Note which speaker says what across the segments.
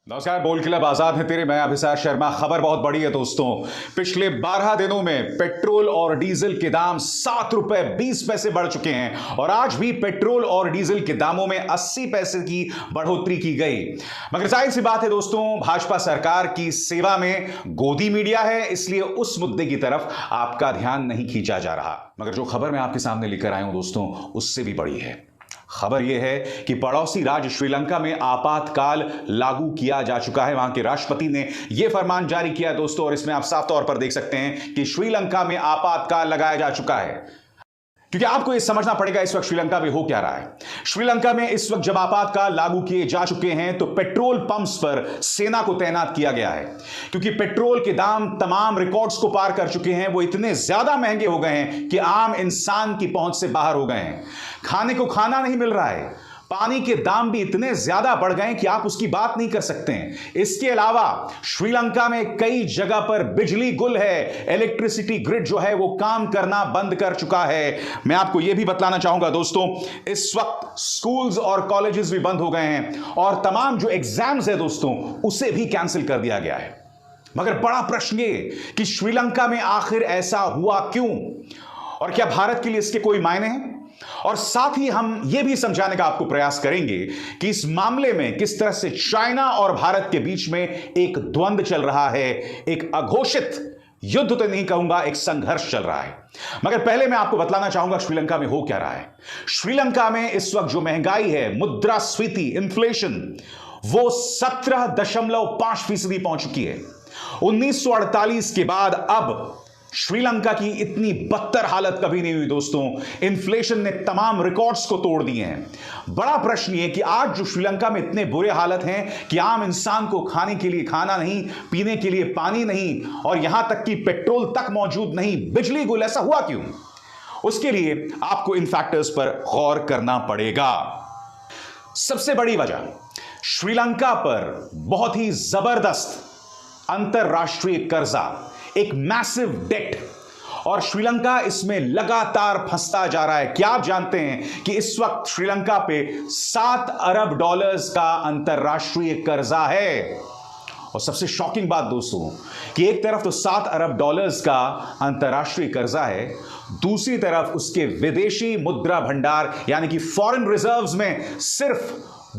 Speaker 1: नमस्कार। बोल क्लब आजाद है तेरे, मैं अभिसार शर्मा। खबर बहुत बड़ी है दोस्तों। पिछले 12 दिनों में पेट्रोल और डीजल के दाम 7 रुपए 20 पैसे बढ़ चुके हैं और आज भी पेट्रोल और डीजल के दामों में 80 पैसे की बढ़ोतरी की गई। मगर जाहिर सी बात है दोस्तों, भाजपा सरकार की सेवा में गोदी मीडिया है, इसलिए उस मुद्दे की तरफ आपका ध्यान नहीं खींचा जा रहा। मगर जो खबर मैं आपके सामने लेकर आया हूं दोस्तों, उससे भी बड़ी है। खबर यह है कि पड़ोसी राज्य श्रीलंका में आपातकाल लागू किया जा चुका है। वहां के राष्ट्रपति ने यह फरमान जारी किया है दोस्तों, और इसमें आप साफ तौर पर देख सकते हैं कि श्रीलंका में आपातकाल लगाया जा चुका है। क्योंकि आपको यह समझना पड़ेगा इस वक्त श्रीलंका में हो क्या रहा है। श्रीलंका में इस वक्त जब आपातकाल लागू किए जा चुके हैं तो पेट्रोल पंप्स पर सेना को तैनात किया गया है, क्योंकि पेट्रोल के दाम तमाम रिकॉर्ड्स को पार कर चुके हैं। वो इतने ज्यादा महंगे हो गए हैं कि आम इंसान की पहुंच से बाहर हो गए हैं। खाने को खाना नहीं मिल रहा है, पानी के दाम भी इतने ज्यादा बढ़ गए कि आप उसकी बात नहीं कर सकते हैं। इसके अलावा श्रीलंका में कई जगह पर बिजली गुल है, इलेक्ट्रिसिटी ग्रिड जो है वो काम करना बंद कर चुका है। मैं आपको यह भी बतलाना चाहूंगा दोस्तों, इस वक्त स्कूल्स और कॉलेजेस भी बंद हो गए हैं और तमाम जो एग्जाम्स है दोस्तों उसे भी कैंसिल कर दिया गया है। मगर बड़ा प्रश्न ये कि श्रीलंका में आखिर ऐसा हुआ क्यों, और क्या भारत के लिए इसके कोई मायने हैं? और साथ ही हम यह भी समझाने का आपको प्रयास करेंगे कि इस मामले में किस तरह से चाइना और भारत के बीच में एक द्वंद्व चल रहा है, एक अघोषित युद्ध तो नहीं कहूंगा, एक संघर्ष चल रहा है। मगर पहले मैं आपको बतलाना चाहूंगा श्रीलंका में हो क्या रहा है। श्रीलंका में इस वक्त जो महंगाई है, मुद्रास्फीति, इन्फ्लेशन, वो 17.5% पहुंच चुकी है। 1948 के बाद अब श्रीलंका की इतनी बदतर हालत कभी नहीं हुई दोस्तों। इन्फ्लेशन ने तमाम रिकॉर्ड्स को तोड़ दिए हैं। बड़ा प्रश्न यह कि आज जो श्रीलंका में इतने बुरे हालत हैं कि आम इंसान को खाने के लिए खाना नहीं, पीने के लिए पानी नहीं, और यहां तक कि पेट्रोल तक मौजूद नहीं, बिजली गुल, ऐसा हुआ क्यों? उसके लिए आपको इन फैक्टर्स पर गौर करना पड़ेगा। सबसे बड़ी वजह, श्रीलंका पर बहुत ही जबरदस्त अंतरराष्ट्रीय कर्जा, एक मैसिव डेट, और श्रीलंका इसमें लगातार फंसता जा रहा है। क्या आप जानते हैं कि इस वक्त श्रीलंका पे 7 अरब डॉलर्स का अंतरराष्ट्रीय कर्जा है? और सबसे शॉकिंग बात दोस्तों कि एक तरफ तो 7 अरब डॉलर्स का अंतरराष्ट्रीय कर्जा है, दूसरी तरफ उसके विदेशी मुद्रा भंडार यानी कि फॉरेन रिजर्व्स में सिर्फ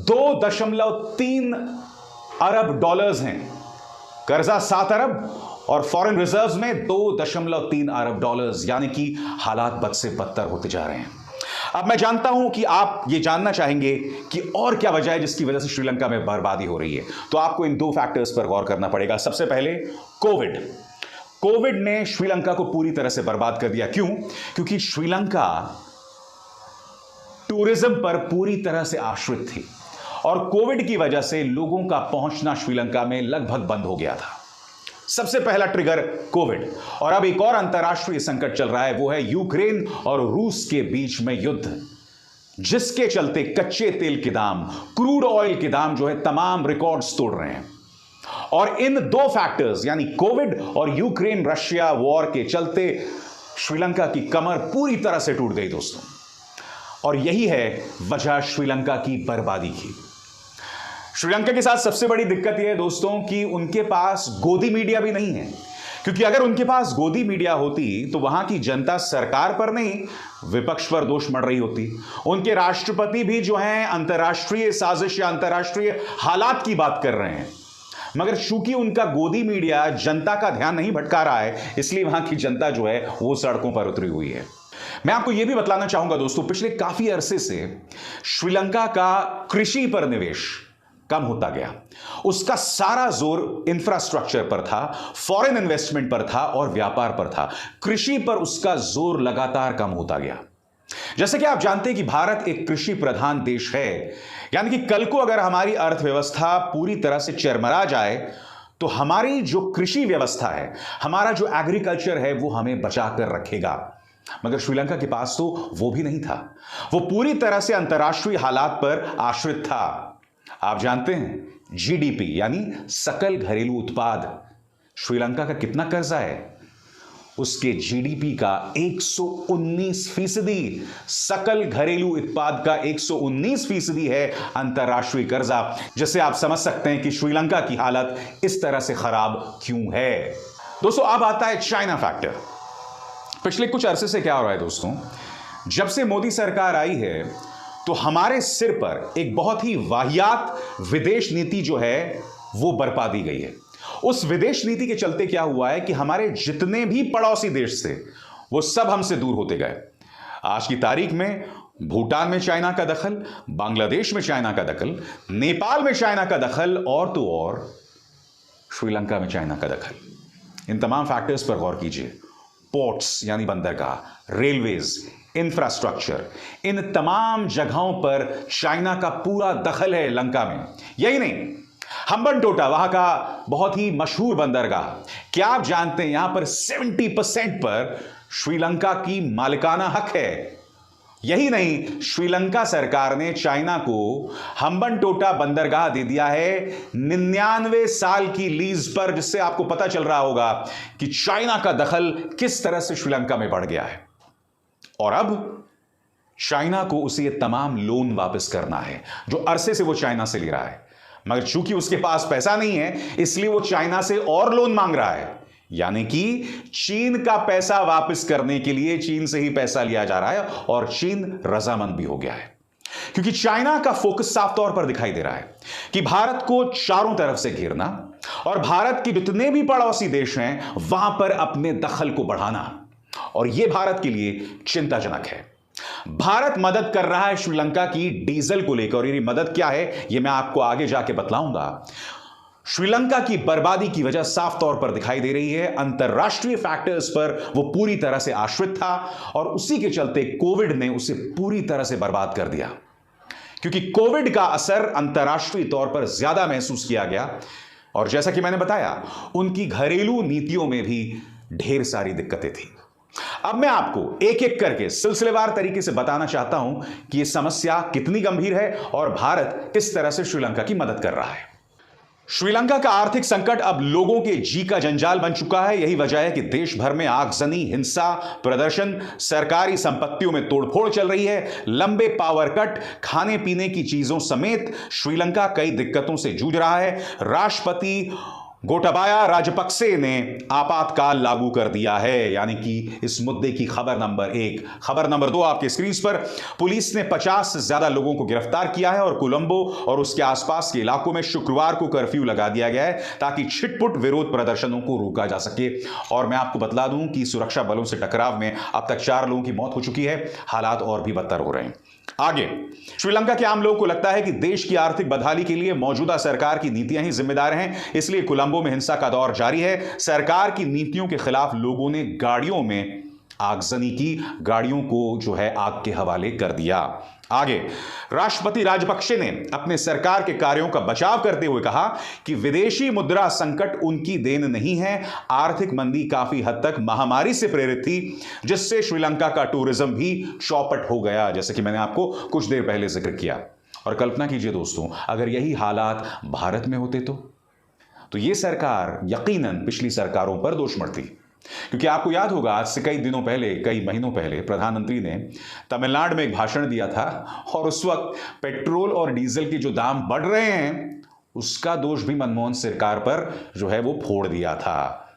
Speaker 1: 2.3 अरब डॉलर्स हैं। कर्जा 7 अरब और फॉरेन रिजर्व्स में 2.3 अरब डॉलर्स, यानी कि हालात बद से बदतर होते जा रहे हैं। अब मैं जानता हूं कि आप ये जानना चाहेंगे कि और क्या वजह है जिसकी वजह से श्रीलंका में बर्बादी हो रही है। तो आपको इन 2 फैक्टर्स पर गौर करना पड़ेगा। सबसे पहले कोविड ने श्रीलंका को पूरी तरह से बर्बाद कर दिया। क्यों? क्योंकि श्रीलंका टूरिज्म पर पूरी तरह से आश्रित थी और कोविड की वजह से लोगों का पहुंचना श्रीलंका में लगभग बंद हो गया था। सबसे पहला ट्रिगर कोविड, और अब एक और अंतरराष्ट्रीय संकट चल रहा है, वो है यूक्रेन और रूस के बीच में युद्ध, जिसके चलते कच्चे तेल के दाम, क्रूड ऑयल के दाम जो है तमाम रिकॉर्ड्स तोड़ रहे हैं। और इन 2 फैक्टर्स यानी कोविड और यूक्रेन रशिया वॉर के चलते श्रीलंका की कमर पूरी तरह से टूट गई दोस्तों, और यही है वजह श्रीलंका की बर्बादी की। श्रीलंका के साथ सबसे बड़ी दिक्कत यह है दोस्तों कि उनके पास गोदी मीडिया भी नहीं है, क्योंकि अगर उनके पास गोदी मीडिया होती तो वहां की जनता सरकार पर नहीं, विपक्ष पर दोष मढ़ रही होती। उनके राष्ट्रपति भी जो हैं अंतर्राष्ट्रीय साजिश या अंतर्राष्ट्रीय हालात की बात कर रहे हैं। मगर चूंकि उनका गोदी मीडिया जनता का ध्यान नहीं भटका रहा है, इसलिए वहां की जनता जो है वो सड़कों पर उतरी हुई है। मैं आपको यह भी बतलाना चाहूंगा दोस्तों, पिछले काफी अरसे से श्रीलंका का कृषि पर निवेश कम होता गया। उसका सारा जोर इंफ्रास्ट्रक्चर पर था, फॉरेन इन्वेस्टमेंट पर था और व्यापार पर था। कृषि पर उसका जोर लगातार कम होता गया। जैसे कि आप जानते हैं कि भारत एक कृषि प्रधान देश है, यानी कि कल को अगर हमारी अर्थव्यवस्था पूरी तरह से चरमरा जाए तो हमारी जो कृषि व्यवस्था है, हमारा जो एग्रीकल्चर है, वो हमें बचा कर रखेगा। मगर श्रीलंका के पास तो वो भी नहीं था। वो पूरी तरह से अंतर्राष्ट्रीय हालात पर आश्रित था। आप जानते हैं जीडीपी यानी सकल घरेलू उत्पाद, श्रीलंका का कितना कर्जा है? उसके जीडीपी का 119%, सकल घरेलू उत्पाद का 119% है अंतर्राष्ट्रीय कर्जा, जिससे आप समझ सकते हैं कि श्रीलंका की हालत इस तरह से खराब क्यों है। दोस्तों, अब आता है चाइना फैक्टर। पिछले कुछ अरसे से क्या हो रहा है दोस्तों, जब से मोदी सरकार आई है तो हमारे सिर पर एक बहुत ही वाहियात विदेश नीति जो है वो बरपा दी गई है। उस विदेश नीति के चलते क्या हुआ है कि हमारे जितने भी पड़ोसी देश थे वो सब हमसे दूर होते गए। आज की तारीख में भूटान में चाइना का दखल, बांग्लादेश में चाइना का दखल, नेपाल में चाइना का दखल, और तो और श्रीलंका में चाइना का दखल। इन तमाम फैक्टर्स पर गौर कीजिए। पोर्ट्स यानी बंदरगाह, रेलवेज, इंफ्रास्ट्रक्चर, इन तमाम जगहों पर चाइना का पूरा दखल है लंका में। यही नहीं, हम्बनटोटा वहां का बहुत ही मशहूर बंदरगाह, क्या आप जानते हैं यहां पर 70% पर श्रीलंका की मालिकाना हक है। यही नहीं, श्रीलंका सरकार ने चाइना को हम्बनटोटा बंदरगाह दे दिया है 99 साल की लीज पर, जिससे आपको पता चल रहा होगा कि चाइना का दखल किस तरह से श्रीलंका में बढ़ गया है। और अब चाइना को उसे ये तमाम लोन वापस करना है जो अरसे से वो चाइना से ले रहा है, मगर चूंकि उसके पास पैसा नहीं है इसलिए वो चाइना से और लोन मांग रहा है। यानी कि चीन का पैसा वापस करने के लिए चीन से ही पैसा लिया जा रहा है, और चीन रजामंद भी हो गया है, क्योंकि चाइना का फोकस साफ तौर पर दिखाई दे रहा है कि भारत को चारों तरफ से घेरना और भारत के जितने भी पड़ोसी देश हैं वहां पर अपने दखल को बढ़ाना, और यह भारत के लिए चिंताजनक है। भारत मदद कर रहा है श्रीलंका की डीजल को लेकर, और ये मदद क्या है यह मैं आपको आगे जाके बतलाऊंगा। श्रीलंका की बर्बादी की वजह साफ तौर पर दिखाई दे रही है। अंतरराष्ट्रीय फैक्टर्स पर वो पूरी तरह से आश्रित था और उसी के चलते कोविड ने उसे पूरी तरह से बर्बाद कर दिया, क्योंकि कोविड का असर अंतरराष्ट्रीय तौर पर ज्यादा महसूस किया गया। और जैसा कि मैंने बताया, उनकी घरेलू नीतियों में भी ढेर सारी दिक्कतें थी। अब मैं आपको एक एक करके सिलसिलेवार तरीके से बताना चाहता हूं कि यह समस्या कितनी गंभीर है और भारत किस तरह से श्रीलंका की मदद कर रहा है। श्रीलंका का आर्थिक संकट अब लोगों के जी का जंजाल बन चुका है। यही वजह है कि देश भर में आगजनी, हिंसा, प्रदर्शन, सरकारी संपत्तियों में तोड़फोड़ चल रही है। लंबे पावर कट, खाने पीने की चीजों समेत श्रीलंका कई दिक्कतों से जूझ रहा है। राष्ट्रपति गोटाबाया राजपक्से ने आपातकाल लागू कर दिया है, यानी कि इस मुद्दे की खबर नंबर 1। खबर नंबर 2 आपके स्क्रीन पर, पुलिस ने 50 से ज्यादा लोगों को गिरफ्तार किया है और कोलंबो और उसके आसपास के इलाकों में शुक्रवार को कर्फ्यू लगा दिया गया है ताकि छिटपुट विरोध प्रदर्शनों को रोका जा सके। और मैं आपको बतला दूं कि सुरक्षा बलों से टकराव में अब तक 4 लोगों की मौत हो चुकी है। हालात और भी बदतर हो रहे हैं। आगे, श्रीलंका के आम लोगों को लगता है कि देश की आर्थिक बदहाली के लिए मौजूदा सरकार की नीतियां ही जिम्मेदार हैं, इसलिए कोलंबो में हिंसा का दौर जारी है। सरकार की नीतियों के खिलाफ लोगों ने गाड़ियों में आगजनी की, गाड़ियों को जो है आग के हवाले कर दिया। आगे, राष्ट्रपति राजपक्षे ने अपने सरकार के कार्यों का बचाव करते हुए कहा कि विदेशी मुद्रा संकट उनकी देन नहीं है, आर्थिक मंदी काफी हद तक महामारी से प्रेरित थी, जिससे श्रीलंका का टूरिज्म भी चौपट हो गया, जैसे कि मैंने आपको कुछ देर पहले जिक्र किया। और कल्पना कीजिए दोस्तों, अगर यही हालात भारत में होते तो यह सरकार यकीनन पिछली सरकारों पर दोष मढ़ती, क्योंकि आपको याद होगा आज से कई दिनों पहले, कई महीनों पहले प्रधानमंत्री ने तमिलनाडु में एक भाषण दिया था और उस वक्त पेट्रोल और डीजल के जो दाम बढ़ रहे हैं उसका दोष भी मनमोहन सरकार पर जो है वो फोड़ दिया था,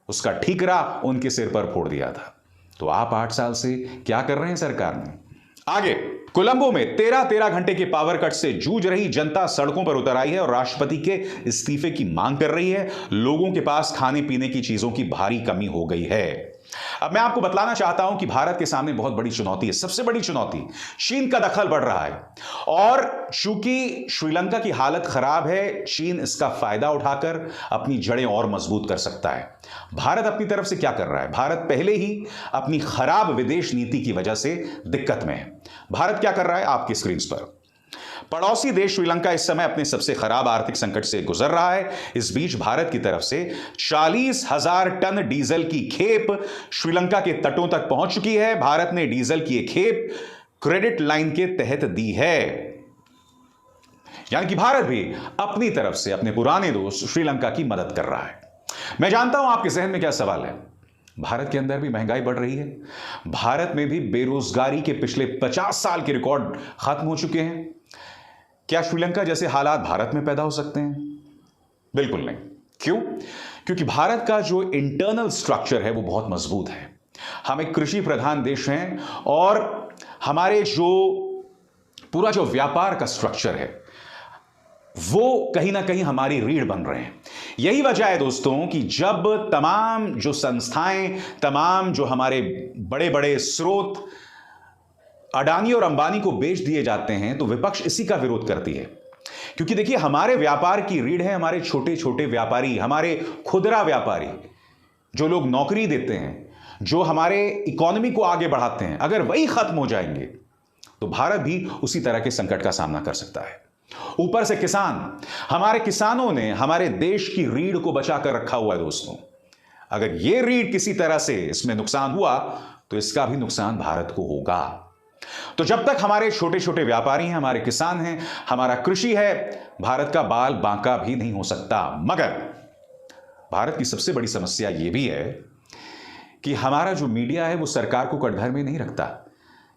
Speaker 1: उसका ठीकरा उनके सिर पर फोड़ दिया था। तो आप 8 साल से क्या कर रहे हैं सरकार में? आगे, कोलंबो में 13 घंटे के पावर कट से जूझ रही जनता सड़कों पर उतर आई है और राष्ट्रपति के इस्तीफे की मांग कर रही है। लोगों के पास खाने पीने की चीजों की भारी कमी हो गई है। अब मैं आपको बतलाना चाहता हूं कि भारत के सामने बहुत बड़ी चुनौती है। सबसे बड़ी चुनौती, चीन का दखल बढ़ रहा है, और चूंकि श्रीलंका की हालत खराब है, चीन इसका फायदा उठाकर अपनी जड़ें और मजबूत कर सकता है। भारत अपनी तरफ से क्या कर रहा है? भारत पहले ही अपनी खराब विदेश नीति की वजह से दिक्कत में है। भारत क्या कर रहा है? आपकी स्क्रीन पर, पड़ोसी देश श्रीलंका इस समय अपने सबसे खराब आर्थिक संकट से गुजर रहा है। इस बीच भारत की तरफ से 40,000 टन डीजल की खेप श्रीलंका के तटों तक पहुंच चुकी है। भारत ने डीजल की एक खेप क्रेडिट लाइन के तहत दी है, यानी कि भारत भी अपनी तरफ से अपने पुराने दोस्त श्रीलंका की मदद कर रहा है। मैं जानता हूं आपके जहन में क्या सवाल है। भारत के अंदर भी महंगाई बढ़ रही है। भारत में भी बेरोजगारी के पिछले 50 साल के रिकॉर्ड खत्म हो चुके हैं। क्या श्रीलंका जैसे हालात भारत में पैदा हो सकते हैं? बिल्कुल नहीं। क्यों? क्योंकि भारत का जो इंटरनल स्ट्रक्चर है वो बहुत मजबूत है। हम एक कृषि प्रधान देश हैं और हमारे जो पूरा जो व्यापार का स्ट्रक्चर है वो कहीं ना कहीं हमारी रीढ़ बन रहे हैं। यही वजह है दोस्तों कि जब तमाम जो संस्थाएं, तमाम जो हमारे बड़े बड़े स्रोत अडानी और अंबानी को बेच दिए जाते हैं तो विपक्ष इसी का विरोध करती है। क्योंकि देखिए, हमारे व्यापार की रीढ़ है हमारे छोटे छोटे व्यापारी, हमारे खुदरा व्यापारी, जो लोग नौकरी देते हैं, जो हमारे इकोनॉमी को आगे बढ़ाते हैं। अगर वही खत्म हो जाएंगे तो भारत भी उसी तरह के संकट का सामना कर सकता है। ऊपर से किसान, हमारे किसानों ने हमारे देश की रीढ़ को बचा कर रखा हुआ है दोस्तों। अगर यह रीढ़ किसी तरह से इसमें नुकसान हुआ तो इसका भी नुकसान भारत को होगा। तो जब तक हमारे छोटे छोटे व्यापारी हैं, हमारे किसान हैं, हमारा कृषि है, भारत का बाल बांका भी नहीं हो सकता। मगर भारत की सबसे बड़ी समस्या यह भी है कि हमारा जो मीडिया है वो सरकार को कटघरे में नहीं रखता।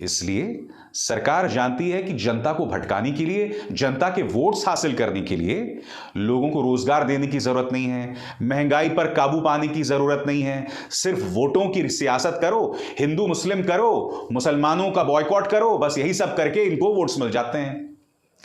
Speaker 1: इसलिए सरकार जानती है कि जनता को भटकाने के लिए, जनता के वोट्स हासिल करने के लिए लोगों को रोजगार देने की जरूरत नहीं है, महंगाई पर काबू पाने की जरूरत नहीं है। सिर्फ वोटों की सियासत करो, हिंदू मुस्लिम करो, मुसलमानों का बॉयकॉट करो, बस यही सब करके इनको वोट्स मिल जाते हैं।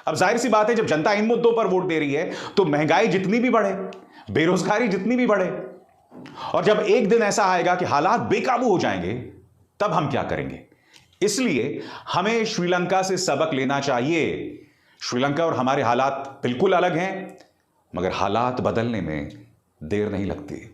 Speaker 1: अब जाहिर सी बात है, जब जनता इन मुद्दों पर वोट दे रही है तो महंगाई जितनी भी बढ़े, बेरोजगारी जितनी भी बढ़े, और जब एक दिन ऐसा आएगा कि हालात बेकाबू हो जाएंगे, तब हम क्या करेंगे? इसलिए हमें श्रीलंका से सबक लेना चाहिए। श्रीलंका और हमारे हालात बिल्कुल अलग हैं, मगर हालात बदलने में देर नहीं लगती।